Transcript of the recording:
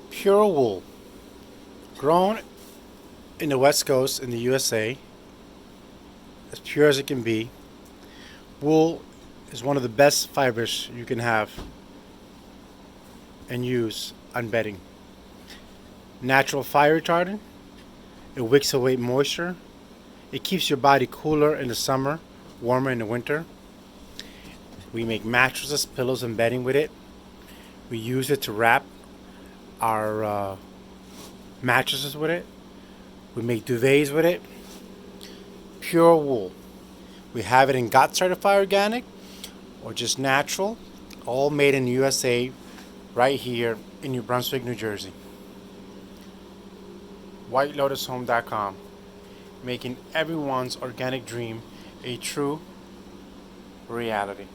Pure wool, grown in the West Coast in the USA, as pure as it can be. Wool is one of the best fibers you can have and use on bedding. Natural fire retardant, it wicks away moisture, it keeps your body cooler in the summer, warmer in the winter. We make mattresses, pillows, and bedding with it. We use it to wrap our mattresses with it. We make duvets with it. Pure wool. We have it in GOT certified organic or just natural, all made in the USA, right here in New Brunswick, New Jersey. WhiteLotusHome.com, making everyone's organic dream a true reality.